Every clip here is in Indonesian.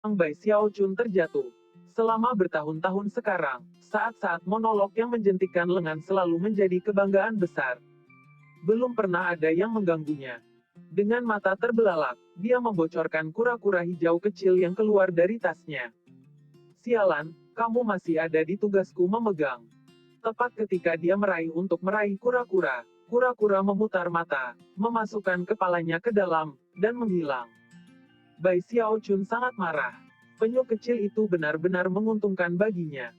Bai Xiaochun terjatuh. Selama bertahun-tahun sekarang, saat-saat monolog yang menjentikkan lengan selalu menjadi kebanggaan besar. Belum pernah ada yang mengganggunya. Dengan mata terbelalak, dia membocorkan kura-kura hijau kecil yang keluar dari tasnya. Sialan, kamu masih ada di tugasku memegang. Tepat ketika dia meraih kura-kura, kura-kura memutar mata, memasukkan kepalanya ke dalam, dan menghilang. Bai Xiaochun sangat marah. Penyu kecil itu benar-benar menguntungkan baginya.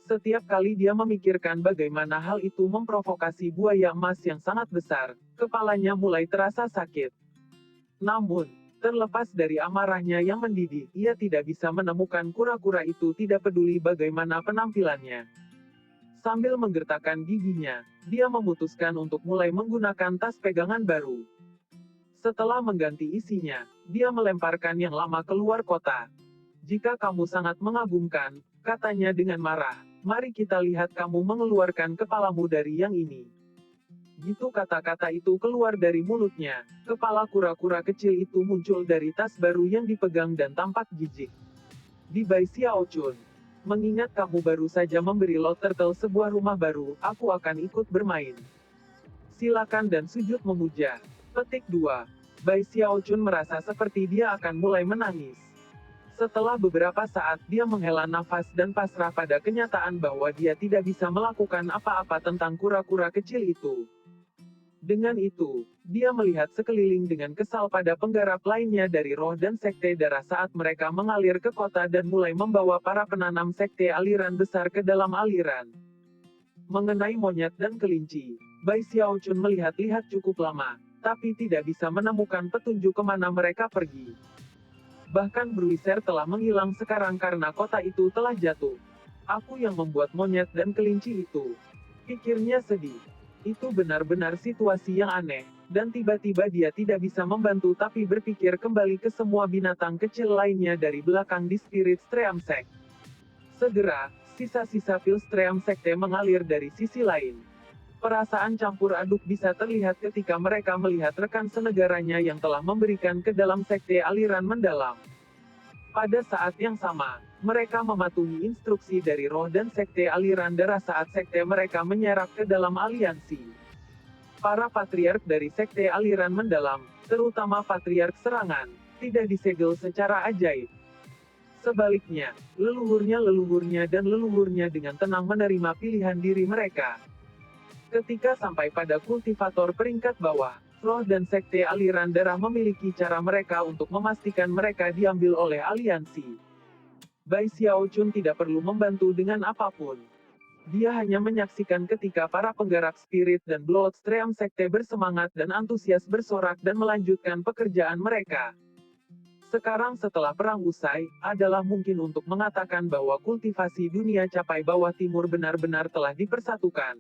Setiap kali dia memikirkan bagaimana hal itu memprovokasi buaya emas yang sangat besar, kepalanya mulai terasa sakit. Namun, terlepas dari amarahnya yang mendidih, ia tidak bisa menemukan kura-kura itu tidak peduli bagaimana penampilannya. Sambil menggertakkan giginya, dia memutuskan untuk mulai menggunakan tas pegangan baru. Setelah mengganti isinya, dia melemparkan yang lama keluar kota. Jika kamu sangat mengagumkan, katanya dengan marah, mari kita lihat kamu mengeluarkan kepalamu dari yang ini. Gitu kata-kata itu keluar dari mulutnya, kepala kura-kura kecil itu muncul dari tas baru yang dipegang dan tampak jijik. Di Bai Xiaochun, mengingat kamu baru saja memberi Lot Turtle sebuah rumah baru, aku akan ikut bermain. Silakan dan sujud memuja. Petik 2. Bai Xiaochun merasa seperti dia akan mulai menangis. Setelah beberapa saat, dia menghela nafas dan pasrah pada kenyataan bahwa dia tidak bisa melakukan apa-apa tentang kura-kura kecil itu. Dengan itu, dia melihat sekeliling dengan kesal pada penggarap lainnya dari roh dan sekte darah saat mereka mengalir ke kota dan mulai membawa para penanam sekte aliran besar ke dalam aliran. Mengenai monyet dan kelinci, Bai Xiaochun melihat-lihat cukup lama, tapi tidak bisa menemukan petunjuk kemana mereka pergi. Bahkan Bruiser telah menghilang sekarang karena kota itu telah jatuh. Aku yang membuat monyet dan kelinci itu. Pikirnya sedih. Itu benar-benar situasi yang aneh, dan tiba-tiba dia tidak bisa membantu tapi berpikir kembali ke semua binatang kecil lainnya dari belakang di Spirit Stream Sect. Segera, sisa-sisa Pilstream Sekte mengalir dari sisi lain. Perasaan campur aduk bisa terlihat ketika mereka melihat rekan senegaranya yang telah memberikan ke dalam sekte aliran mendalam. Pada saat yang sama, mereka mematuhi instruksi dari roh dan sekte aliran darah saat sekte mereka menyerap ke dalam aliansi. Para patriark dari sekte aliran mendalam, terutama patriark serangan, tidak disegel secara ajaib. Sebaliknya, leluhurnya dan leluhurnya dengan tenang menerima pilihan diri mereka. Ketika sampai pada kultivator peringkat bawah, roh dan sekte aliran darah memiliki cara mereka untuk memastikan mereka diambil oleh aliansi. Bai Xiaochun tidak perlu membantu dengan apapun. Dia hanya menyaksikan ketika para penggerak spirit dan Bloodstream sekte bersemangat dan antusias bersorak dan melanjutkan pekerjaan mereka. Sekarang setelah perang usai, adalah mungkin untuk mengatakan bahwa kultivasi dunia capai bawah timur benar-benar telah dipersatukan.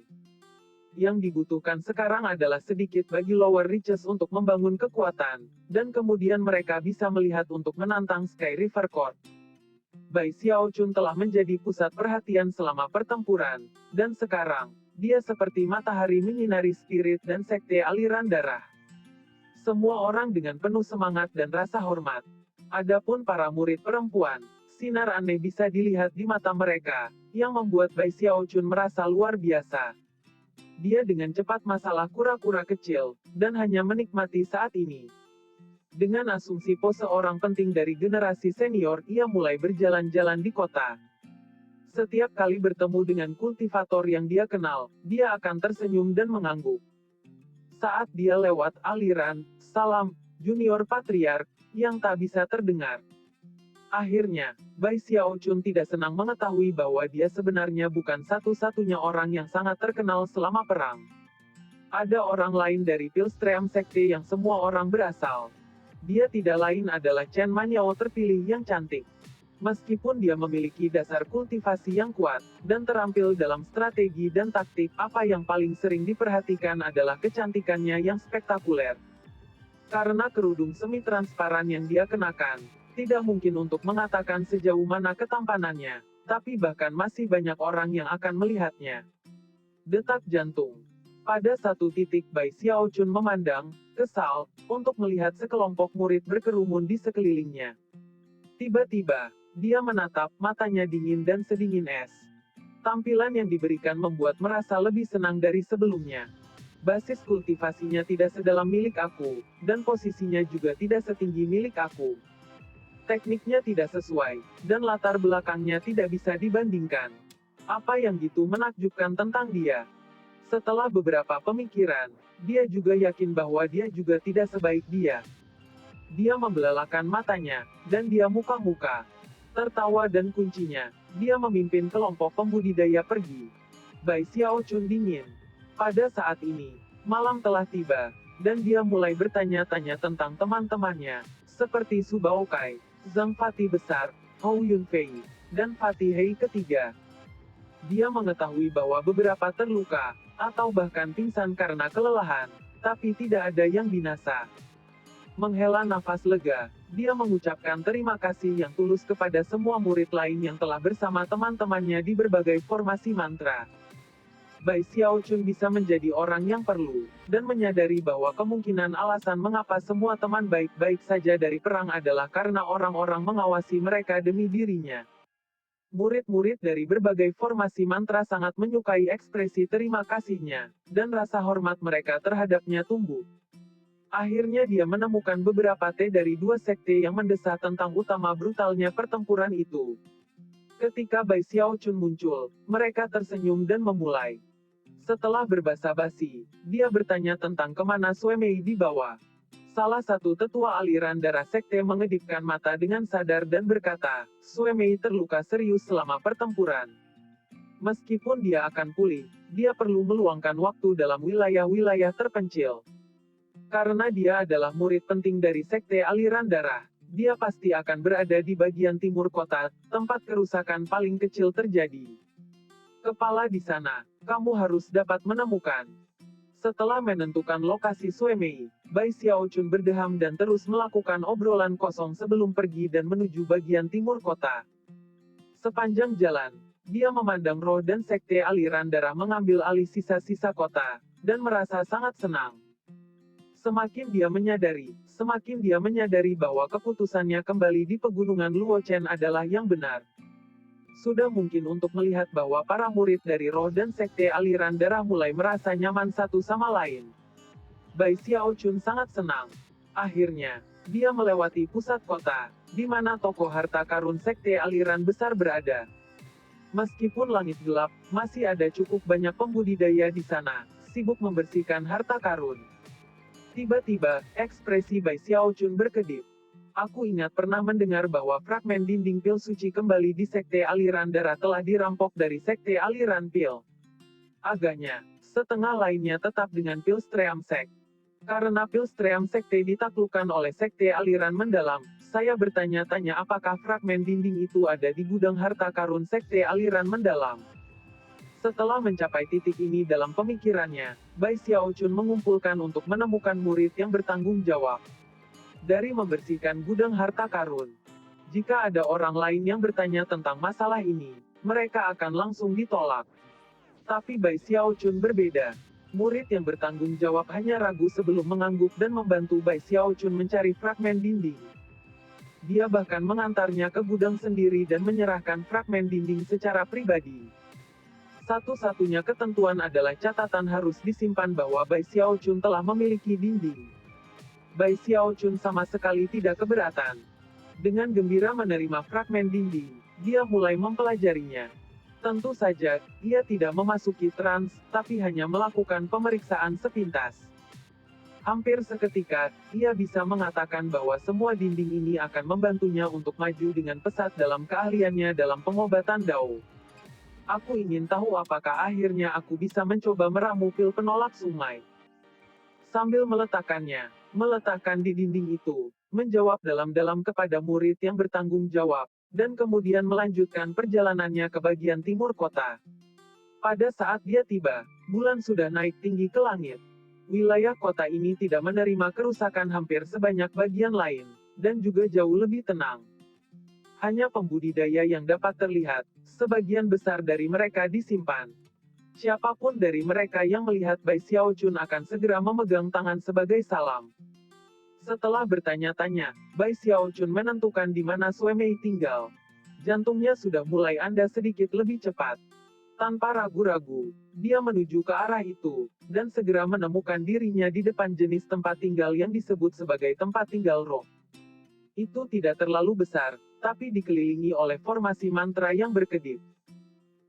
Yang dibutuhkan sekarang adalah sedikit bagi lower reaches untuk membangun kekuatan, dan kemudian mereka bisa melihat untuk menantang Sky River Court. Bai Xiaochun telah menjadi pusat perhatian selama pertempuran, dan sekarang, dia seperti matahari menyinari spirit dan sekte aliran darah. Semua orang dengan penuh semangat dan rasa hormat. Adapun para murid perempuan, sinar aneh bisa dilihat di mata mereka, yang membuat Bai Xiaochun merasa luar biasa. Dia dengan cepat masalah kura-kura kecil, dan hanya menikmati saat ini. Dengan asumsi pose orang penting dari generasi senior, ia mulai berjalan-jalan di kota. Setiap kali bertemu dengan kultivator yang dia kenal, dia akan tersenyum dan mengangguk. Saat dia lewat aliran, salam, junior patriark, yang tak bisa terdengar. Akhirnya, Bai Xiaochun tidak senang mengetahui bahwa dia sebenarnya bukan satu-satunya orang yang sangat terkenal selama perang. Ada orang lain dari Pilstream Sekte yang semua orang berasal. Dia tidak lain adalah Chen Manyao terpilih yang cantik. Meskipun dia memiliki dasar kultivasi yang kuat, dan terampil dalam strategi dan taktik, apa yang paling sering diperhatikan adalah kecantikannya yang spektakuler. Karena kerudung semi-transparan yang dia kenakan, tidak mungkin untuk mengatakan sejauh mana ketampanannya, tapi bahkan masih banyak orang yang akan melihatnya. Detak jantung. Pada satu titik Bai Xiaochun memandang, kesal, untuk melihat sekelompok murid berkerumun di sekelilingnya. Tiba-tiba, dia menatap, matanya dingin dan sedingin es. Tampilan yang diberikan membuat merasa lebih senang dari sebelumnya. Basis kultivasinya tidak sedalam milik aku, dan posisinya juga tidak setinggi milik aku. Tekniknya tidak sesuai, dan latar belakangnya tidak bisa dibandingkan. Apa yang gitu menakjubkan tentang dia? Setelah beberapa pemikiran, dia juga yakin bahwa dia juga tidak sebaik dia. Dia membelalakan matanya, dan dia muka-muka. Tertawa dan kuncinya, dia memimpin kelompok pembudidaya pergi. Bai Xiaochun dingin. Pada saat ini, malam telah tiba, dan dia mulai bertanya-tanya tentang teman-temannya, seperti Su Baokai, Zhang Fati Besar, Hou Yunfei, dan Fatih Hei ketiga. Dia mengetahui bahwa beberapa terluka, atau bahkan pingsan karena kelelahan, tapi tidak ada yang binasa. Menghela nafas lega, dia mengucapkan terima kasih yang tulus kepada semua murid lain yang telah bersama teman-temannya di berbagai formasi mantra. Bai Xiaochun bisa menjadi orang yang perlu, dan menyadari bahwa kemungkinan alasan mengapa semua teman baik-baik saja dari perang adalah karena orang-orang mengawasi mereka demi dirinya. Murid-murid dari berbagai formasi mantra sangat menyukai ekspresi terima kasihnya, dan rasa hormat mereka terhadapnya tumbuh. Akhirnya dia menemukan beberapa T dari dua sekte yang mendesah tentang utama brutalnya pertempuran itu. Ketika Bai Xiaochun muncul, mereka tersenyum dan memulai. Setelah berbasa-basi, dia bertanya tentang kemana Sue Mei dibawa. Salah satu tetua aliran darah sekte mengedipkan mata dengan sadar dan berkata, Sue Mei terluka serius selama pertempuran. Meskipun dia akan pulih, dia perlu meluangkan waktu dalam wilayah-wilayah terpencil. Karena dia adalah murid penting dari sekte aliran darah, dia pasti akan berada di bagian timur kota, tempat kerusakan paling kecil terjadi. Kepala di sana, kamu harus dapat menemukan. Setelah menentukan lokasi Sue Mei, Bai Xiaochun berdeham dan terus melakukan obrolan kosong sebelum pergi dan menuju bagian timur kota. Sepanjang jalan, dia memandang roh dan sekte aliran darah mengambil alih sisa-sisa kota, dan merasa sangat senang. Semakin dia menyadari bahwa keputusannya kembali di pegunungan Luochen adalah yang benar. Sudah mungkin untuk melihat bahwa para murid dari roh dan sekte aliran darah mulai merasa nyaman satu sama lain. Bai Xiaochun sangat senang. Akhirnya, dia melewati pusat kota, di mana toko harta karun sekte aliran besar berada. Meskipun langit gelap, masih ada cukup banyak pembudidaya di sana, sibuk membersihkan harta karun. Tiba-tiba, ekspresi Bai Xiaochun berkedip. Aku ingat pernah mendengar bahwa fragmen dinding pil suci kembali di sekte aliran darah telah dirampok dari sekte aliran pil. Agaknya, setengah lainnya tetap dengan Pilstream Sect. Karena Pilstream Sekte ditaklukkan oleh sekte aliran mendalam, saya bertanya-tanya apakah fragmen dinding itu ada di gudang harta karun sekte aliran mendalam. Setelah mencapai titik ini dalam pemikirannya, Bai Xiaochun mengumpulkan untuk menemukan murid yang bertanggung jawab. Dari membersihkan gudang harta karun. Jika ada orang lain yang bertanya tentang masalah ini, mereka akan langsung ditolak. Tapi Bai Xiaochun berbeda. Murid yang bertanggung jawab hanya ragu sebelum mengangguk dan membantu Bai Xiaochun mencari fragmen dinding. Dia bahkan mengantarnya ke gudang sendiri dan menyerahkan fragmen dinding secara pribadi. Satu-satunya ketentuan adalah catatan harus disimpan bahwa Bai Xiaochun telah memiliki dinding. Bai Xiaochun sama sekali tidak keberatan. Dengan gembira menerima fragmen dinding, dia mulai mempelajarinya. Tentu saja, ia tidak memasuki trans, tapi hanya melakukan pemeriksaan sepintas. Hampir seketika, ia bisa mengatakan bahwa semua dinding ini akan membantunya untuk maju dengan pesat dalam keahliannya dalam pengobatan Dao. Aku ingin tahu apakah akhirnya aku bisa mencoba meramu pil penolak sungai. Sambil meletakkan di dinding itu, menjawab dalam-dalam kepada murid yang bertanggung jawab, dan kemudian melanjutkan perjalanannya ke bagian timur kota. Pada saat dia tiba, bulan sudah naik tinggi ke langit. Wilayah kota ini tidak menerima kerusakan hampir sebanyak bagian lain, dan juga jauh lebih tenang. Hanya pembudidaya yang dapat terlihat, sebagian besar dari mereka disimpan. Siapapun dari mereka yang melihat Bai Xiaochun akan segera memegang tangan sebagai salam. Setelah bertanya-tanya, Bai Xiaochun menentukan di mana Sue Mei tinggal. Jantungnya sudah mulai anda sedikit lebih cepat. Tanpa ragu-ragu, dia menuju ke arah itu, dan segera menemukan dirinya di depan jenis tempat tinggal yang disebut sebagai tempat tinggal roh. Itu tidak terlalu besar, tapi dikelilingi oleh formasi mantra yang berkedip.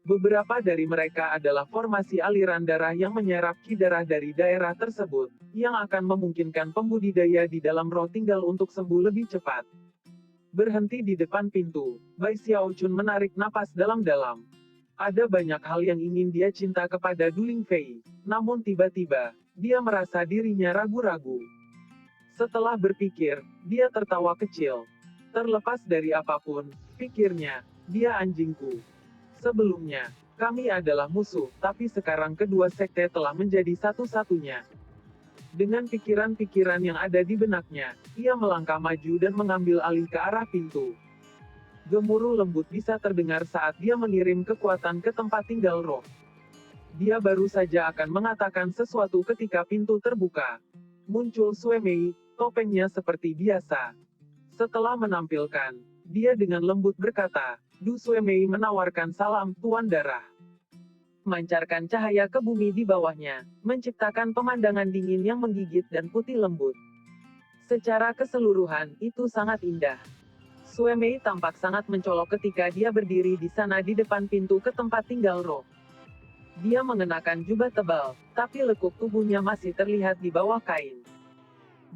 Beberapa dari mereka adalah formasi aliran darah yang menyerap ki darah dari daerah tersebut, yang akan memungkinkan pembudidaya di dalam roh tinggal untuk sembuh lebih cepat. Berhenti di depan pintu, Bai Xiaochun menarik napas dalam-dalam. Ada banyak hal yang ingin dia cinta kepada Duling Fei, namun tiba-tiba, dia merasa dirinya ragu-ragu. Setelah berpikir, dia tertawa kecil. Terlepas dari apapun, pikirnya, dia anjingku. Sebelumnya, kami adalah musuh, tapi sekarang kedua sekte telah menjadi satu-satunya. Dengan pikiran-pikiran yang ada di benaknya, ia melangkah maju dan mengambil alih ke arah pintu. Gemuruh lembut bisa terdengar saat dia mengirim kekuatan ke tempat tinggal roh. Dia baru saja akan mengatakan sesuatu ketika pintu terbuka. Muncul Sue Mei, topengnya seperti biasa. Setelah menampilkan, dia dengan lembut berkata, Du Sue Mei menawarkan salam, Tuan Darah. Memancarkan cahaya ke bumi di bawahnya, menciptakan pemandangan dingin yang menggigit dan putih lembut. Secara keseluruhan, itu sangat indah. Sue Mei tampak sangat mencolok ketika dia berdiri di sana di depan pintu ke tempat tinggal roh. Dia mengenakan jubah tebal, tapi lekuk tubuhnya masih terlihat di bawah kain.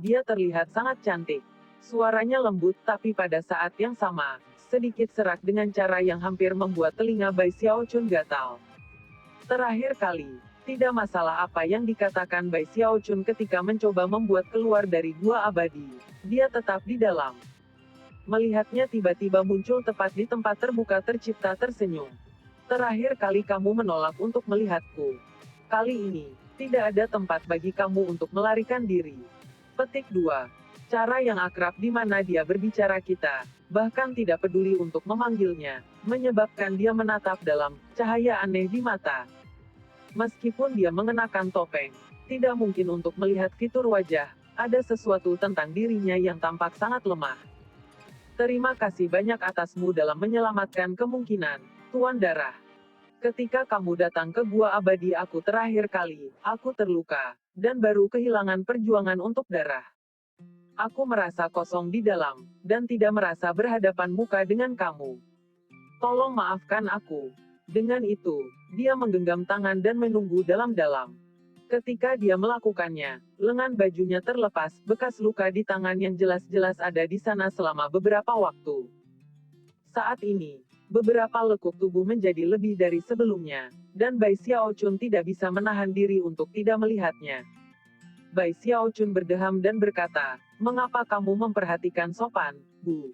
Dia terlihat sangat cantik. Suaranya lembut tapi pada saat yang sama, sedikit serak dengan cara yang hampir membuat telinga Bai Xiaochun gatal. Terakhir kali, tidak masalah apa yang dikatakan Bai Xiaochun ketika mencoba membuat keluar dari gua abadi. Dia tetap di dalam. Melihatnya tiba-tiba muncul tepat di tempat terbuka tercipta tersenyum. Terakhir kali kamu menolak untuk melihatku. Kali ini, tidak ada tempat bagi kamu untuk melarikan diri. Petik 2. Cara yang akrab di mana dia berbicara kita, bahkan tidak peduli untuk memanggilnya, menyebabkan dia menatap dalam cahaya aneh di mata. Meskipun dia mengenakan topeng, tidak mungkin untuk melihat fitur wajah, ada sesuatu tentang dirinya yang tampak sangat lemah. Terima kasih banyak atasmu dalam menyelamatkan kemungkinan, Tuan Darah. Ketika kamu datang ke gua abadi aku terakhir kali, aku terluka, dan baru kehilangan perjuangan untuk darah. Aku merasa kosong di dalam, dan tidak merasa berhadapan muka dengan kamu. Tolong maafkan aku. Dengan itu, dia menggenggam tangan dan menunggu dalam-dalam. Ketika dia melakukannya, lengan bajunya terlepas, bekas luka di tangan yang jelas-jelas ada di sana selama beberapa waktu. Saat ini, beberapa lekuk tubuh menjadi lebih dari sebelumnya, dan Bai Xiaochun tidak bisa menahan diri untuk tidak melihatnya. Bai Xiaochun berdeham dan berkata, mengapa kamu memperhatikan sopan, Bu?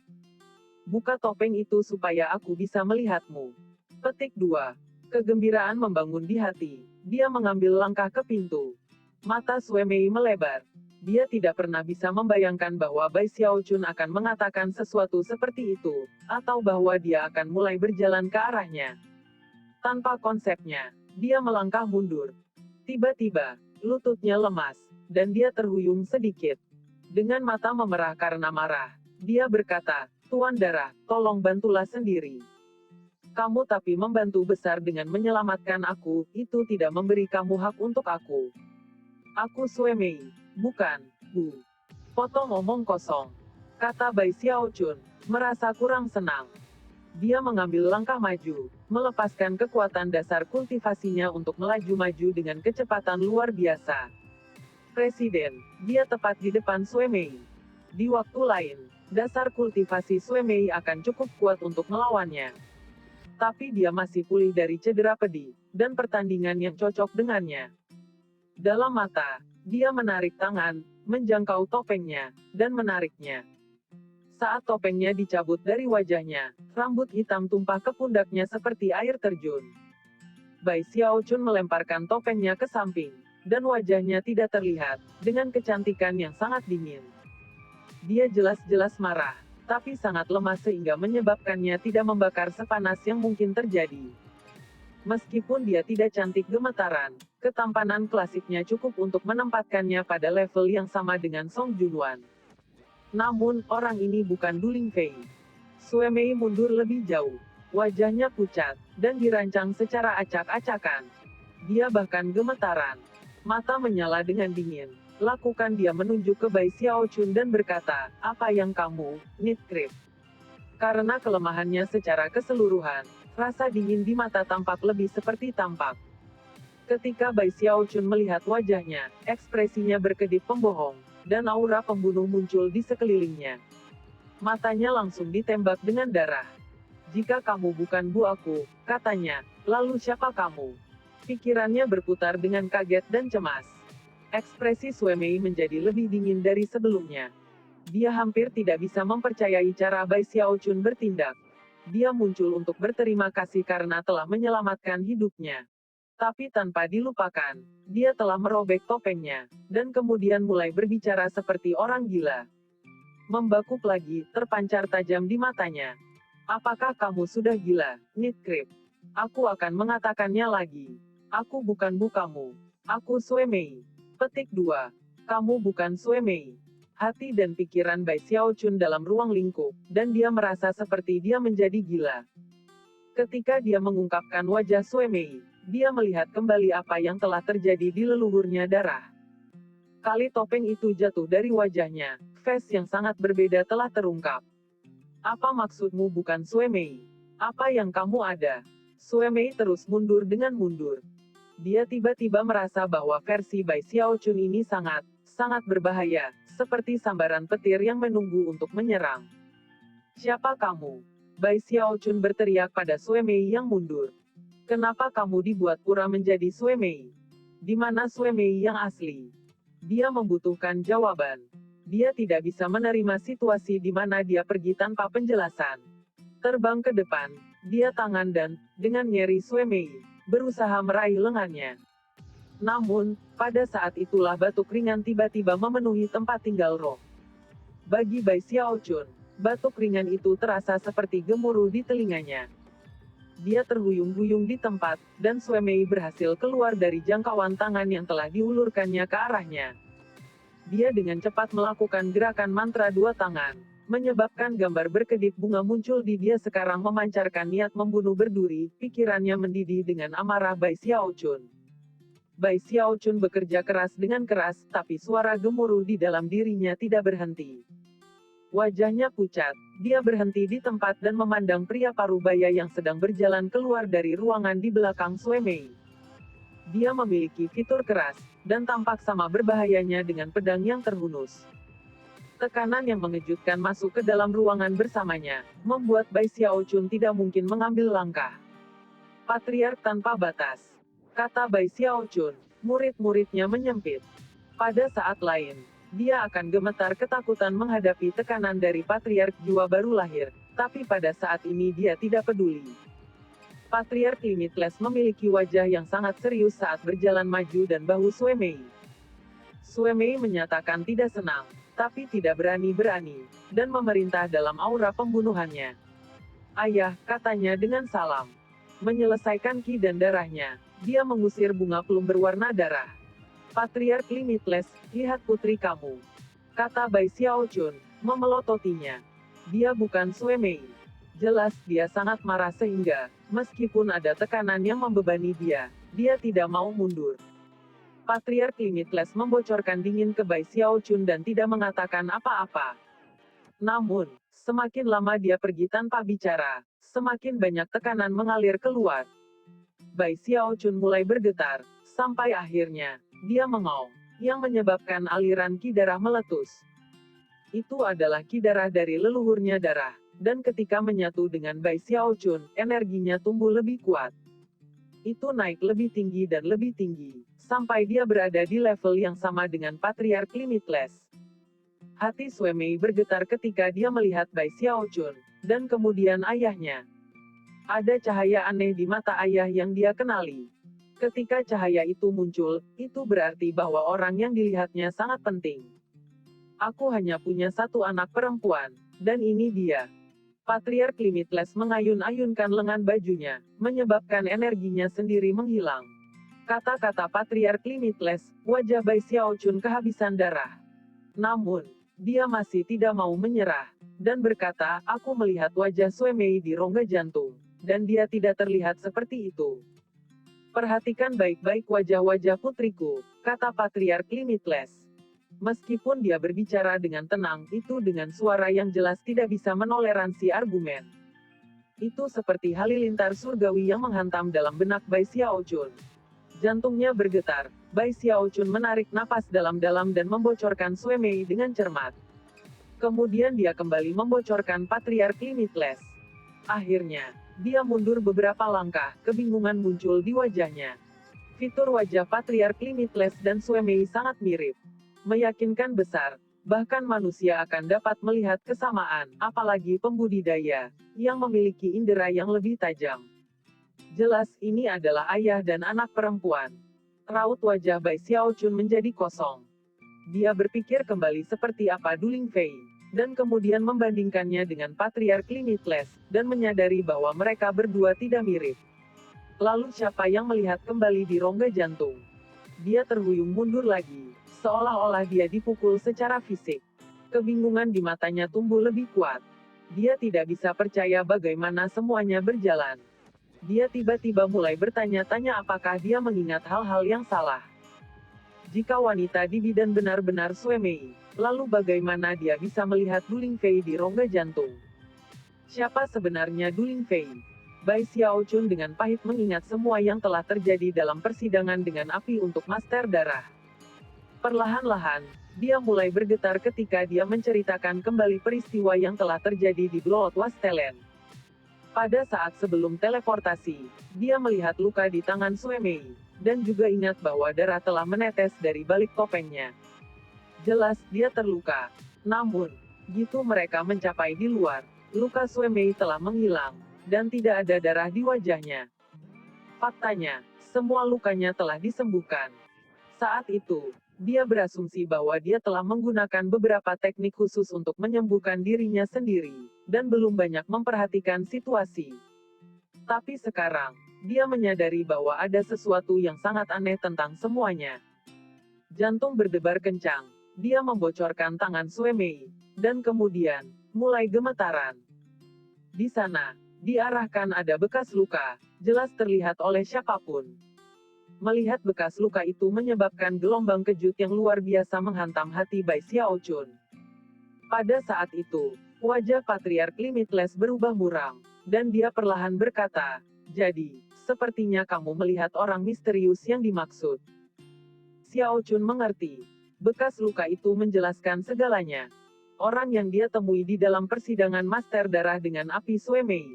Buka topeng itu supaya aku bisa melihatmu. Petik 2. Kegembiraan membangun di hati. Dia mengambil langkah ke pintu. Mata Sue Mei melebar. Dia tidak pernah bisa membayangkan bahwa Bai Xiaochun akan mengatakan sesuatu seperti itu, atau bahwa dia akan mulai berjalan ke arahnya. Tanpa konsepnya, dia melangkah mundur. Tiba-tiba, lututnya lemas, dan dia terhuyung sedikit. Dengan mata memerah karena marah, dia berkata, Tuan Darah, tolong bantulah sendiri. Kamu tapi membantu besar dengan menyelamatkan aku, itu tidak memberi kamu hak untuk aku. Aku Sue Mei, bukan, Bu. Potong omong kosong. Kata Bai Xiaochun, merasa kurang senang. Dia mengambil langkah maju, melepaskan kekuatan dasar kultivasinya untuk melaju-maju dengan kecepatan luar biasa. Presiden, dia tepat di depan Sue Mei. Di waktu lain, dasar kultivasi Sue Mei akan cukup kuat untuk melawannya. Tapi dia masih pulih dari cedera pedih, dan pertandingan yang cocok dengannya. Dalam mata, dia menarik tangan, menjangkau topengnya, dan menariknya. Saat topengnya dicabut dari wajahnya, rambut hitam tumpah ke pundaknya seperti air terjun. Bai Xiaochun melemparkan topengnya ke samping, dan wajahnya tidak terlihat, dengan kecantikan yang sangat dingin. Dia jelas-jelas marah, tapi sangat lemah sehingga menyebabkannya tidak membakar sepanas yang mungkin terjadi. Meskipun dia tidak cantik gemetaran, ketampanan klasiknya cukup untuk menempatkannya pada level yang sama dengan Song Junwan. Namun, orang ini bukan Du Lingfei. Sue Mei mundur lebih jauh. Wajahnya pucat, dan dirancang secara acak-acakan. Dia bahkan gemetaran. Mata menyala dengan dingin. Lakukan dia menunjuk ke Bai Xiaochun dan berkata, apa yang kamu, need creep? Karena kelemahannya secara keseluruhan, rasa dingin di mata tampak lebih seperti tampak. Ketika Bai Xiaochun melihat wajahnya, ekspresinya berkedip pembohong, dan aura pembunuh muncul di sekelilingnya. Matanya langsung ditembak dengan darah. Jika kamu bukan bu aku, katanya, lalu siapa kamu? Pikirannya berputar dengan kaget dan cemas. Ekspresi Sue Mei menjadi lebih dingin dari sebelumnya. Dia hampir tidak bisa mempercayai cara Bai Xiaochun bertindak. Dia muncul untuk berterima kasih karena telah menyelamatkan hidupnya. Tapi tanpa dilupakan, dia telah merobek topengnya, dan kemudian mulai berbicara seperti orang gila. Membakuk lagi, terpancar tajam di matanya. Apakah kamu sudah gila, Need Creep? Aku akan mengatakannya lagi. Aku bukan bu kamu. Aku Sue Mei. Petik 2. Kamu bukan Sue Mei. Hati dan pikiran Bai Xiaochun dalam ruang lingkup, dan dia merasa seperti dia menjadi gila. Ketika dia mengungkapkan wajah Sue Mei, dia melihat kembali apa yang telah terjadi di leluhurnya darah. Kali topeng itu jatuh dari wajahnya, face yang sangat berbeda telah terungkap. Apa maksudmu bukan Sue Mei? Apa yang kamu ada? Sue Mei terus mundur dengan mundur. Dia tiba-tiba merasa bahwa versi Bai Xiaochun ini sangat berbahaya, seperti sambaran petir yang menunggu untuk menyerang. Siapa kamu? Bai Xiaochun berteriak pada Sue Mei yang mundur. Kenapa kamu dibuat pura menjadi Sue Mei? Di mana Sue Mei yang asli? Dia membutuhkan jawaban. Dia tidak bisa menerima situasi di mana dia pergi tanpa penjelasan. Terbang ke depan, dia tangan dan, dengan nyeri Sue Mei, berusaha meraih lengannya. Namun, pada saat itulah batuk ringan tiba-tiba memenuhi tempat tinggal roh. Bagi Bai Xiaochun, batuk ringan itu terasa seperti gemuruh di telinganya. Dia terhuyung-huyung di tempat, dan Sue Mei berhasil keluar dari jangkauan tangan yang telah diulurkannya ke arahnya. Dia dengan cepat melakukan gerakan mantra dua tangan, menyebabkan gambar berkedip bunga muncul di dia sekarang memancarkan niat membunuh berduri, pikirannya mendidih dengan amarah Bai Xiaochun. Bai Xiaochun bekerja keras dengan keras, tapi suara gemuruh di dalam dirinya tidak berhenti. Wajahnya pucat, dia berhenti di tempat dan memandang pria parubaya yang sedang berjalan keluar dari ruangan di belakang Sue Mei. Dia memiliki fitur keras, dan tampak sama berbahayanya dengan pedang yang terhunus. Tekanan yang mengejutkan masuk ke dalam ruangan bersamanya, membuat Bai Xiaochun tidak mungkin mengambil langkah. Patriark tanpa batas, kata Bai Xiaochun, murid-muridnya menyempit. Pada saat lain, dia akan gemetar ketakutan menghadapi tekanan dari Patriark jiwa baru lahir, tapi pada saat ini dia tidak peduli. Patriark Limitless memiliki wajah yang sangat serius saat berjalan maju dan bahu Sue Mei. Sue Mei menyatakan tidak senang, tapi tidak berani-berani, dan memerintah dalam aura pembunuhannya. Ayah, katanya dengan salam. Menyelesaikan ki dan darahnya, dia mengusir bunga plum berwarna darah. Patriark Limitless, lihat putri kamu. Kata Bai Xiaochun, memelototinya. Dia bukan Sue Mei. Jelas dia sangat marah sehingga, meskipun ada tekanan yang membebani dia tidak mau mundur. Patriark Limitless membocorkan dingin ke Bai Xiaochun dan tidak mengatakan apa-apa. Namun, semakin lama dia pergi tanpa bicara, semakin banyak tekanan mengalir keluar. Bai Xiaochun mulai bergetar, sampai akhirnya, dia mengaum, yang menyebabkan aliran ki darah meletus. Itu adalah ki darah dari leluhurnya darah, dan ketika menyatu dengan Bai Xiaochun, energinya tumbuh lebih kuat. Itu naik lebih tinggi dan lebih tinggi, sampai dia berada di level yang sama dengan Patriark Limitless. Hati Sue Mei bergetar ketika dia melihat Bai Xiaochun, dan kemudian ayahnya. Ada cahaya aneh di mata ayah yang dia kenali. Ketika cahaya itu muncul, itu berarti bahwa orang yang dilihatnya sangat penting. Aku hanya punya satu anak perempuan, dan ini dia. Patriark Limitless mengayun-ayunkan lengan bajunya, menyebabkan energinya sendiri menghilang. Kata-kata Patriark Limitless, wajah Bai Xiaochun kehabisan darah. Namun, Dia masih tidak mau menyerah, dan berkata, aku melihat wajah Sue Mei di rongga jantung, dan dia tidak terlihat seperti itu. Perhatikan baik-baik wajah-wajah putriku, kata Patriark Limitless. Meskipun dia berbicara dengan tenang, itu dengan suara yang jelas tidak bisa menoleransi argumen. Itu seperti halilintar surgawi yang menghantam dalam benak Bai Xiaochun. Jantungnya bergetar. Bai Xiaochun menarik napas dalam-dalam dan membocorkan Sue Mei dengan cermat. Kemudian dia kembali membocorkan Patriark Limitless. Akhirnya, dia mundur beberapa langkah, kebingungan muncul di wajahnya. Fitur wajah Patriark Limitless dan Sue Mei sangat mirip. Meyakinkan besar. Bahkan manusia akan dapat melihat kesamaan, apalagi pembudidaya, yang memiliki indera yang lebih tajam. Jelas ini adalah ayah dan anak perempuan. Raut wajah Bai Xiaochun menjadi kosong. Dia berpikir kembali seperti apa Du Lingfei, dan kemudian membandingkannya dengan Patriark Limitless, dan menyadari bahwa mereka berdua tidak mirip. Lalu siapa yang melihat kembali di rongga jantung? Dia terhuyung mundur lagi. Seolah-olah dia dipukul secara fisik. Kebingungan di matanya tumbuh lebih kuat. Dia tidak bisa percaya bagaimana semuanya berjalan. Dia tiba-tiba mulai bertanya-tanya apakah dia mengingat hal-hal yang salah. Jika wanita di bidan benar-benar Sue Mei, lalu bagaimana dia bisa melihat Du Lingfei di rongga jantung? Siapa sebenarnya Du Lingfei? Bai Xiaochun dengan pahit mengingat semua yang telah terjadi dalam persidangan dengan api untuk Master Darah. Perlahan-lahan, dia mulai bergetar ketika dia menceritakan kembali peristiwa yang telah terjadi di Blood Wasteland. Pada saat sebelum teleportasi, dia melihat luka di tangan Sue Mei, dan juga ingat bahwa darah telah menetes dari balik topengnya. Jelas, dia terluka. Namun, gitu mereka mencapai di luar, luka Sue Mei telah menghilang, dan tidak ada darah di wajahnya. Faktanya, semua lukanya telah disembuhkan. Saat itu, dia berasumsi bahwa dia telah menggunakan beberapa teknik khusus untuk menyembuhkan dirinya sendiri, dan belum banyak memperhatikan situasi. Tapi sekarang, dia menyadari bahwa ada sesuatu yang sangat aneh tentang semuanya. Jantung berdebar kencang, dia membocorkan tangan Sue Mei, dan kemudian, mulai gemetaran. Di sana, diarahkan ada bekas luka, jelas terlihat oleh siapapun. Melihat bekas luka itu menyebabkan gelombang kejut yang luar biasa menghantam hati Bai Xiaochun. Pada saat itu, wajah Patriark Limitless berubah muram, dan dia perlahan berkata, jadi, sepertinya kamu melihat orang misterius yang dimaksud. Xiaochun mengerti. Bekas luka itu menjelaskan segalanya. Orang yang dia temui di dalam persidangan Master Darah dengan api Sue Mei.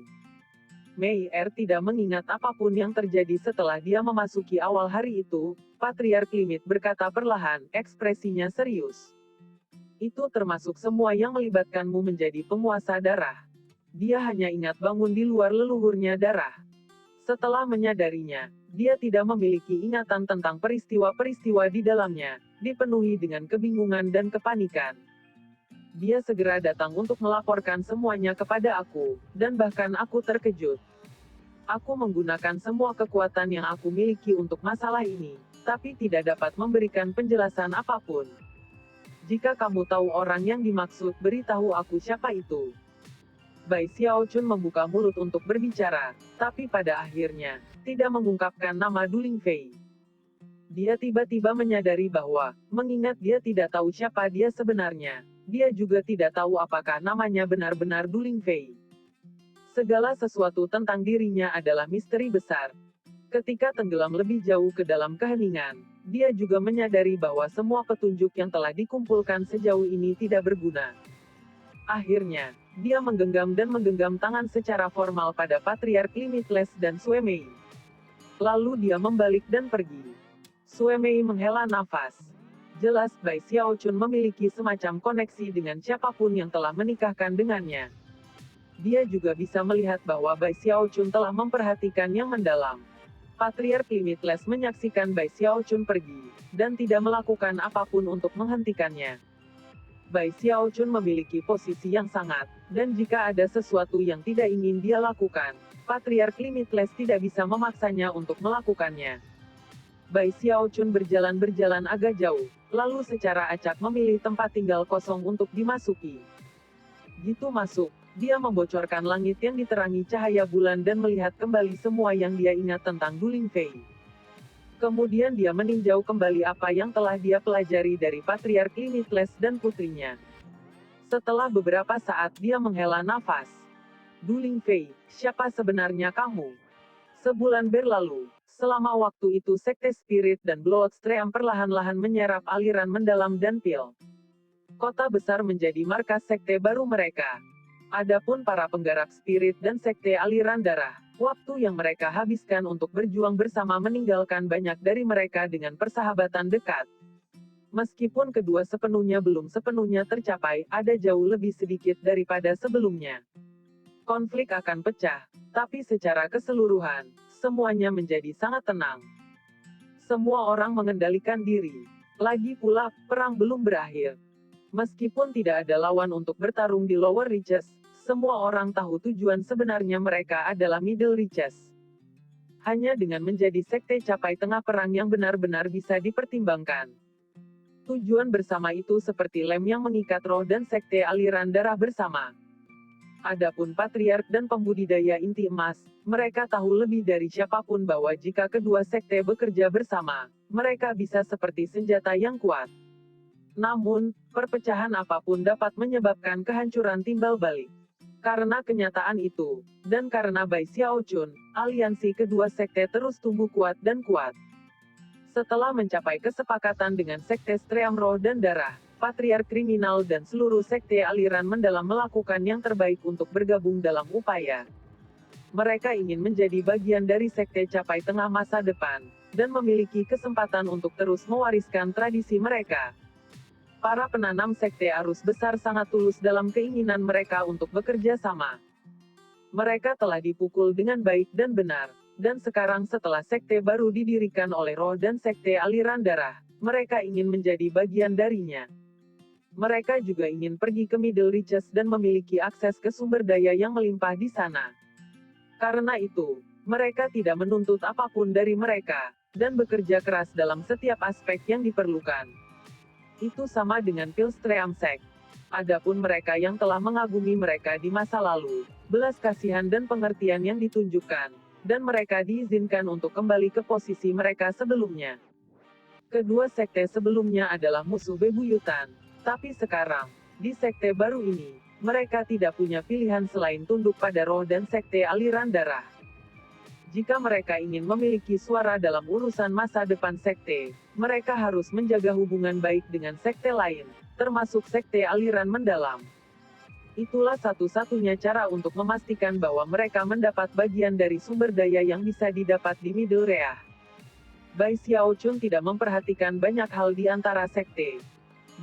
Mei tidak mengingat apapun yang terjadi setelah dia memasuki awal hari itu, Patriark Limit berkata perlahan, ekspresinya serius. Itu termasuk semua yang melibatkanmu menjadi penguasa darah. Dia hanya ingat bangun di luar leluhurnya darah. Setelah menyadarinya, dia tidak memiliki ingatan tentang peristiwa-peristiwa di dalamnya, dipenuhi dengan kebingungan dan kepanikan. Dia segera datang untuk melaporkan semuanya kepada aku, dan bahkan aku terkejut. Aku menggunakan semua kekuatan yang aku miliki untuk masalah ini, tapi tidak dapat memberikan penjelasan apapun. Jika kamu tahu orang yang dimaksud, beritahu aku siapa itu. Bai Xiaochun membuka mulut untuk berbicara, tapi pada akhirnya, tidak mengungkapkan nama Du Lingfei. Dia tiba-tiba menyadari bahwa, mengingat dia tidak tahu siapa dia sebenarnya, dia juga tidak tahu apakah namanya benar-benar Du Lingfei. Segala sesuatu tentang dirinya adalah misteri besar. Ketika tenggelam lebih jauh ke dalam keheningan, dia juga menyadari bahwa semua petunjuk yang telah dikumpulkan sejauh ini tidak berguna. Akhirnya, dia menggenggam dan menggenggam tangan secara formal pada Patriark Limitless dan Sue Mei. Lalu dia membalik dan pergi. Sue Mei menghela nafas. Jelas Bai Xiaochun memiliki semacam koneksi dengan siapapun yang telah menikahkan dengannya. Dia juga bisa melihat bahwa Bai Xiaochun telah memperhatikan yang mendalam. Patriark Limitless menyaksikan Bai Xiaochun pergi, dan tidak melakukan apapun untuk menghentikannya. Bai Xiaochun memiliki posisi yang sangat, dan jika ada sesuatu yang tidak ingin dia lakukan, Patriark Limitless tidak bisa memaksanya untuk melakukannya. Bai Xiaochun berjalan agak jauh, lalu secara acak memilih tempat tinggal kosong untuk dimasuki. Gitu masuk, dia membocorkan langit yang diterangi cahaya bulan dan melihat kembali semua yang dia ingat tentang Du Lingfei. Kemudian dia meninjau kembali apa yang telah dia pelajari dari Patriark Limitless dan putrinya. Setelah beberapa saat dia menghela nafas. Du Lingfei, siapa sebenarnya kamu? Sebulan berlalu. Selama waktu itu Sekte Spirit dan Bloodstream perlahan-lahan menyerap aliran mendalam dan pil. Kota besar menjadi markas sekte baru mereka. Adapun para penggarap spirit dan sekte aliran darah, waktu yang mereka habiskan untuk berjuang bersama meninggalkan banyak dari mereka dengan persahabatan dekat. Meskipun kedua sepenuhnya belum sepenuhnya tercapai, ada jauh lebih sedikit daripada sebelumnya. Konflik akan pecah, tapi secara keseluruhan, semuanya menjadi sangat tenang. Semua orang mengendalikan diri. Lagi pula, perang belum berakhir. Meskipun tidak ada lawan untuk bertarung di lower reaches, semua orang tahu tujuan sebenarnya mereka adalah middle reaches. Hanya dengan menjadi sekte capai tengah perang yang benar-benar bisa dipertimbangkan. Tujuan bersama itu seperti lem yang mengikat roh dan sekte aliran darah bersama. Adapun patriark dan pembudidaya inti emas, mereka tahu lebih dari siapapun bahwa jika kedua sekte bekerja bersama, mereka bisa seperti senjata yang kuat. Namun, perpecahan apapun dapat menyebabkan kehancuran timbal balik. Karena kenyataan itu, dan karena Bai Xiaochun, aliansi kedua sekte terus tumbuh kuat dan kuat. Setelah mencapai kesepakatan dengan sekte Stream Roh dan Darah, Patriark Kriminal dan seluruh sekte aliran mendalam melakukan yang terbaik untuk bergabung dalam upaya. Mereka ingin menjadi bagian dari sekte capai tengah masa depan, dan memiliki kesempatan untuk terus mewariskan tradisi mereka. Para penanam sekte arus besar sangat tulus dalam keinginan mereka untuk bekerja sama. Mereka telah dipukul dengan baik dan benar, dan sekarang setelah sekte baru didirikan oleh roh dan sekte aliran darah, mereka ingin menjadi bagian darinya. Mereka juga ingin pergi ke Middle Reaches dan memiliki akses ke sumber daya yang melimpah di sana. Karena itu, mereka tidak menuntut apapun dari mereka, dan bekerja keras dalam setiap aspek yang diperlukan. Itu sama dengan Pilstream Sect. Adapun mereka yang telah mengagumi mereka di masa lalu, belas kasihan dan pengertian yang ditunjukkan, dan mereka diizinkan untuk kembali ke posisi mereka sebelumnya. Kedua sekte sebelumnya adalah musuh bebuyutan, tapi sekarang, di sekte baru ini, mereka tidak punya pilihan selain tunduk pada roh dan sekte aliran darah. Jika mereka ingin memiliki suara dalam urusan masa depan sekte, mereka harus menjaga hubungan baik dengan sekte lain, termasuk sekte aliran mendalam. Itulah satu-satunya cara untuk memastikan bahwa mereka mendapat bagian dari sumber daya yang bisa didapat di Middle Reah. Bai Xiaochun tidak memperhatikan banyak hal di antara sekte.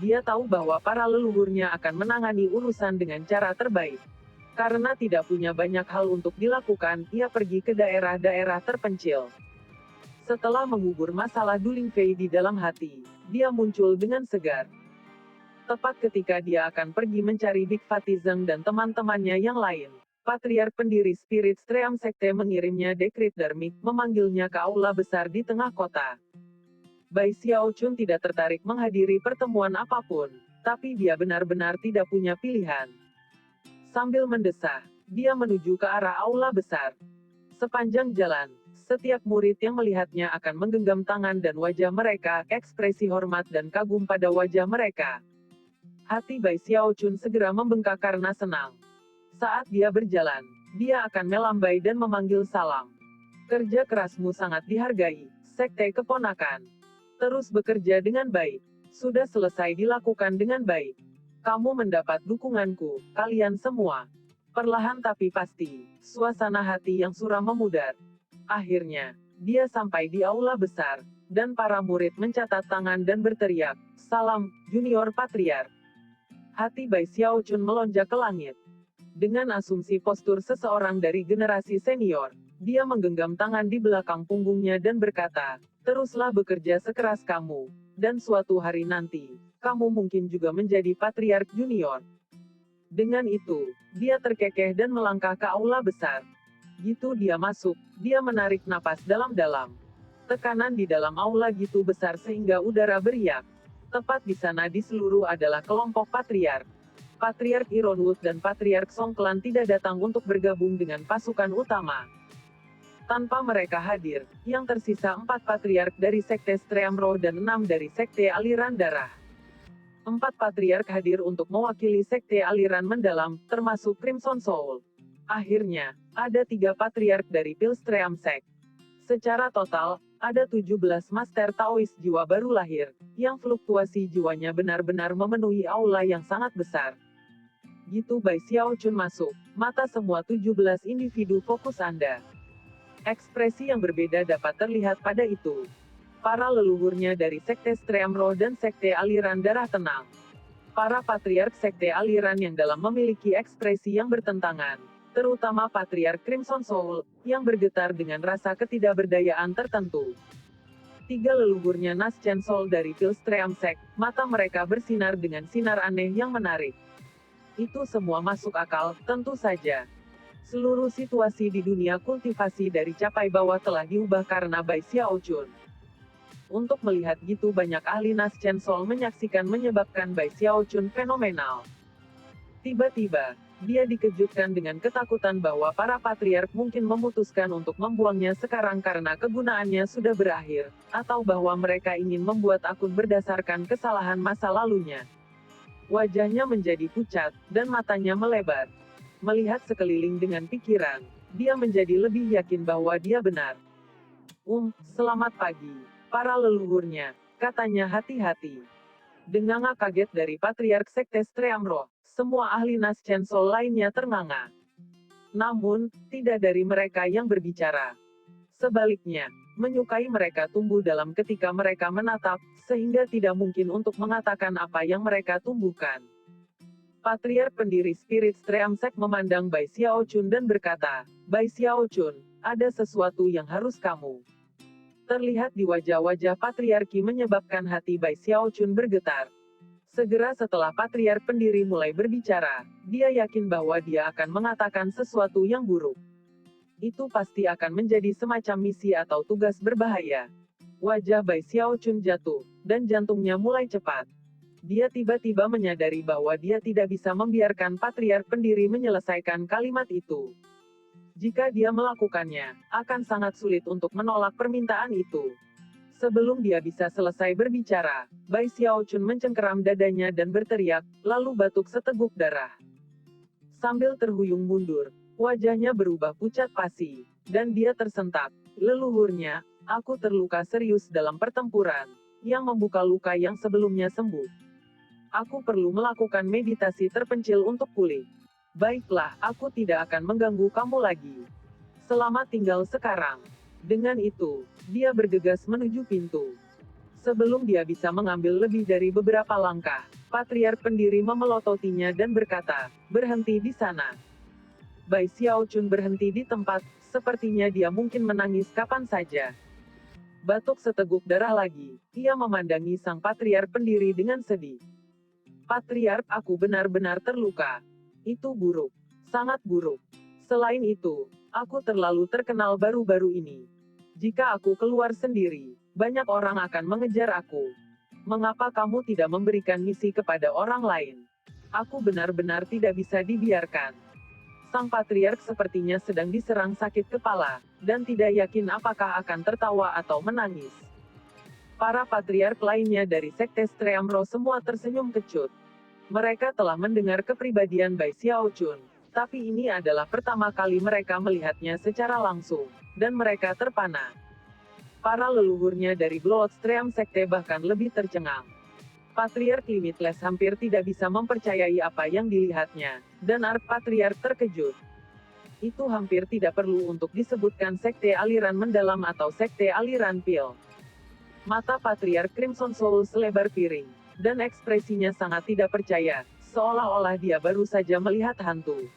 Dia tahu bahwa para leluhurnya akan menangani urusan dengan cara terbaik. Karena tidak punya banyak hal untuk dilakukan, ia pergi ke daerah-daerah terpencil. Setelah mengubur masalah Du Lingfei di dalam hati, dia muncul dengan segar. Tepat ketika dia akan pergi mencari Big Fatty Zheng dan teman-temannya yang lain, Patriark pendiri Spirit Stream Sekte mengirimnya dekrit Dharmik, memanggilnya ke aula besar di tengah kota. Bai Xiaochun tidak tertarik menghadiri pertemuan apapun, tapi dia benar-benar tidak punya pilihan. Sambil mendesah, dia menuju ke arah aula besar. Sepanjang jalan, setiap murid yang melihatnya akan menggenggam tangan dan wajah mereka, ekspresi hormat dan kagum pada wajah mereka. Hati Bai Xiaochun segera membengkak karena senang. Saat dia berjalan, dia akan melambai dan memanggil salam. Kerja kerasmu sangat dihargai, sekte keponakan. Terus bekerja dengan baik. Sudah selesai dilakukan dengan baik. Kamu mendapat dukunganku, kalian semua. Perlahan tapi pasti, suasana hati yang suram memudar. Akhirnya, dia sampai di aula besar, dan para murid mencatat tangan dan berteriak, "Salam, Junior Patriark." Hati Bai Xiaochun melonjak ke langit. Dengan asumsi postur seseorang dari generasi senior, dia menggenggam tangan di belakang punggungnya dan berkata, "Teruslah bekerja sekeras kamu, dan suatu hari nanti, kamu mungkin juga menjadi Patriark Junior." Dengan itu, dia terkekeh dan melangkah ke aula besar. Gitu dia masuk, dia menarik napas dalam-dalam. Tekanan di dalam aula gitu besar sehingga udara beriak. Tepat di sana di seluruh adalah kelompok patriark. Patriark Ironwood dan Patriark Songklan tidak datang untuk bergabung dengan pasukan utama. Tanpa mereka hadir, yang tersisa 4 patriark dari Sekte Streamro dan 6 dari Sekte Aliran Darah. 4 patriark hadir untuk mewakili Sekte Aliran Mendalam, termasuk Crimson Soul. Akhirnya, ada 3 patriark dari Pilstream Sect. Secara total, ada 17 Master Taoist jiwa baru lahir, yang fluktuasi jiwanya benar-benar memenuhi aula yang sangat besar. Gitu Bai Xiaochun masuk, mata semua 17 individu fokus Anda. Ekspresi yang berbeda dapat terlihat pada itu. Para leluhurnya dari Sekte Streamro dan Sekte Aliran Darah tenang. Para patriark Sekte Aliran yang dalam memiliki ekspresi yang bertentangan, terutama Patriark Crimson Soul, yang bergetar dengan rasa ketidakberdayaan tertentu. 3 leluhurnya Naschen Soul dari Pilstream Sect, mata mereka bersinar dengan sinar aneh yang menarik. Itu semua masuk akal, tentu saja. Seluruh situasi di dunia kultivasi dari capai bawah telah diubah karena Bai Xiaochun. Untuk melihat gitu banyak ahli Naschen Soul menyaksikan menyebabkan Bai Xiaochun fenomenal. Tiba-tiba, dia dikejutkan dengan ketakutan bahwa para patriark mungkin memutuskan untuk membuangnya sekarang karena kegunaannya sudah berakhir, atau bahwa mereka ingin membuat akun berdasarkan kesalahan masa lalunya. Wajahnya menjadi pucat, dan matanya melebar. Melihat sekeliling dengan pikiran, dia menjadi lebih yakin bahwa dia benar. Selamat pagi, para leluhurnya, katanya hati-hati. Denganga kaget dari Patriark Sekte Streamro, semua ahli Naschen Soul lainnya ternganga. Namun, tidak dari mereka yang berbicara. Sebaliknya, menyukai mereka tumbuh dalam ketika mereka menatap, sehingga tidak mungkin untuk mengatakan apa yang mereka tumbuhkan. Patriark pendiri Spirit Stream Sect memandang Bai Xiaochun dan berkata, Bai Xiaochun, ada sesuatu yang harus kamu. Terlihat di wajah-wajah patriarki menyebabkan hati Bai Xiaochun bergetar. Segera setelah patriark pendiri mulai berbicara, dia yakin bahwa dia akan mengatakan sesuatu yang buruk. Itu pasti akan menjadi semacam misi atau tugas berbahaya. Wajah Bai Xiaochun jatuh, dan jantungnya mulai cepat. Dia tiba-tiba menyadari bahwa dia tidak bisa membiarkan patriark pendiri menyelesaikan kalimat itu. Jika dia melakukannya, akan sangat sulit untuk menolak permintaan itu. Sebelum dia bisa selesai berbicara, Bai Xiaochun mencengkeram dadanya dan berteriak, lalu batuk seteguk darah. Sambil terhuyung mundur, wajahnya berubah pucat pasi, dan dia tersentak. Leluhurnya, aku terluka serius dalam pertempuran, yang membuka luka yang sebelumnya sembuh. Aku perlu melakukan meditasi terpencil untuk pulih. Baiklah, aku tidak akan mengganggu kamu lagi. Selamat tinggal sekarang. Dengan itu, dia bergegas menuju pintu. Sebelum dia bisa mengambil lebih dari beberapa langkah, patriark pendiri memelototinya dan berkata, berhenti di sana. Bai Xiaochun berhenti di tempat, sepertinya dia mungkin menangis kapan saja. Batuk seteguk darah lagi, ia memandangi sang patriark pendiri dengan sedih. Patriark, aku benar-benar terluka. Itu buruk. Sangat buruk. Selain itu, aku terlalu terkenal baru-baru ini. Jika aku keluar sendiri, banyak orang akan mengejar aku. Mengapa kamu tidak memberikan misi kepada orang lain? Aku benar-benar tidak bisa dibiarkan. Sang patriark sepertinya sedang diserang sakit kepala, dan tidak yakin apakah akan tertawa atau menangis. Para patriark lainnya dari Sekte Streamro semua tersenyum kecut. Mereka telah mendengar kepribadian Bai Xiaochun, tapi ini adalah pertama kali mereka melihatnya secara langsung, dan mereka terpana. Para leluhurnya dari Bloodstream Sekte bahkan lebih tercengang. Patriark Limitless hampir tidak bisa mempercayai apa yang dilihatnya, dan Patriark terkejut. Itu hampir tidak perlu untuk disebutkan Sekte Aliran Mendalam atau Sekte Aliran Pil. Mata Patriark Crimson Soul selebar piring, dan ekspresinya sangat tidak percaya, seolah-olah dia baru saja melihat hantu.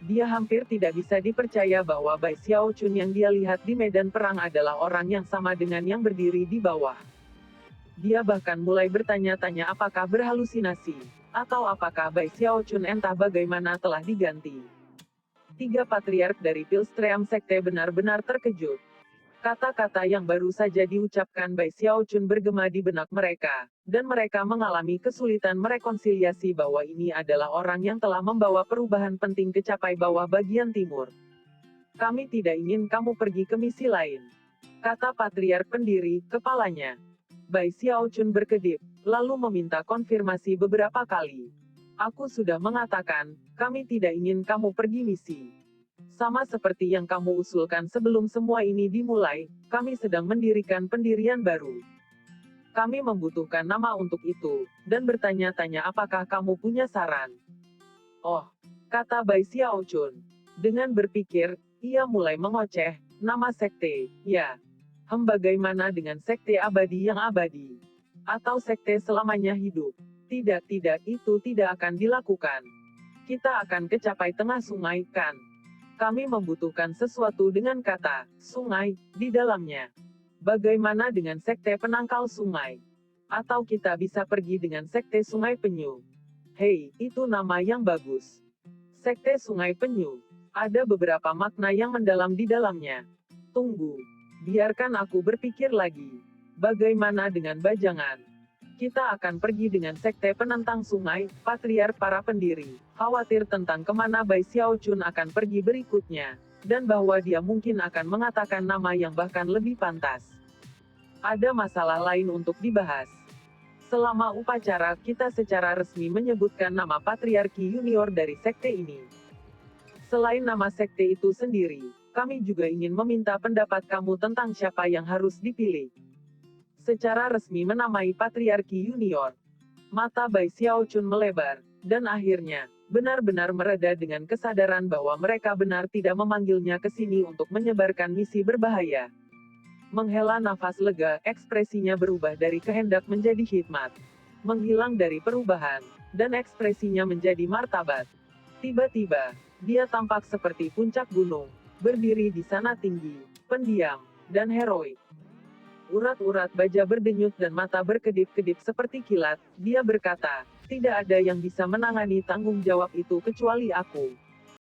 Dia hampir tidak bisa dipercaya bahwa Bai Xiaochun yang dia lihat di medan perang adalah orang yang sama dengan yang berdiri di bawah. Dia bahkan mulai bertanya-tanya apakah berhalusinasi, atau apakah Bai Xiaochun entah bagaimana telah diganti. 3 patriark dari Pilstream Sekte benar-benar terkejut. Kata-kata yang baru saja diucapkan Bai Xiaochun bergema di benak mereka, dan mereka mengalami kesulitan merekonsiliasi bahwa ini adalah orang yang telah membawa perubahan penting ke capai bawah bagian timur. Kami tidak ingin kamu pergi ke misi lain, kata patriark pendiri, kepalanya. Bai Xiaochun berkedip, lalu meminta konfirmasi beberapa kali. Aku sudah mengatakan, kami tidak ingin kamu pergi misi. Sama seperti yang kamu usulkan sebelum semua ini dimulai, kami sedang mendirikan pendirian baru. Kami membutuhkan nama untuk itu, dan bertanya-tanya apakah kamu punya saran. Oh, kata Bai Xiaochun. Dengan berpikir, ia mulai mengoceh, nama sekte, ya. Bagaimana dengan sekte abadi yang abadi? Atau sekte selamanya hidup? Tidak, itu tidak akan dilakukan. Kita akan kecapai tengah sungai, kan? Kami membutuhkan sesuatu dengan kata sungai di dalamnya. Bagaimana dengan sekte penangkal sungai? Atau kita bisa pergi dengan sekte sungai penyu? Hei, itu nama yang bagus. Sekte sungai penyu. Ada beberapa makna yang mendalam di dalamnya. Tunggu. Biarkan aku berpikir lagi. Bagaimana dengan bajangan? Kita akan pergi dengan sekte penentang sungai, patriark para pendiri, khawatir tentang kemana Bai Xiaochun akan pergi berikutnya, dan bahwa dia mungkin akan mengatakan nama yang bahkan lebih pantas. Ada masalah lain untuk dibahas. Selama upacara, kita secara resmi menyebutkan nama patriarki junior dari sekte ini. Selain nama sekte itu sendiri, kami juga ingin meminta pendapat kamu tentang siapa yang harus dipilih. Secara resmi menamai patriarki junior. Mata Bai Xiaochun melebar, dan akhirnya, benar-benar mereda dengan kesadaran bahwa mereka benar tidak memanggilnya ke sini untuk menyebarkan misi berbahaya. Menghela nafas lega, ekspresinya berubah dari kehendak menjadi hikmat. Menghilang dari perubahan, dan ekspresinya menjadi martabat. Tiba-tiba, dia tampak seperti puncak gunung, berdiri di sana tinggi, pendiam, dan heroik. Urat-urat baja berdenyut dan mata berkedip-kedip seperti kilat, dia berkata, tidak ada yang bisa menangani tanggung jawab itu kecuali aku.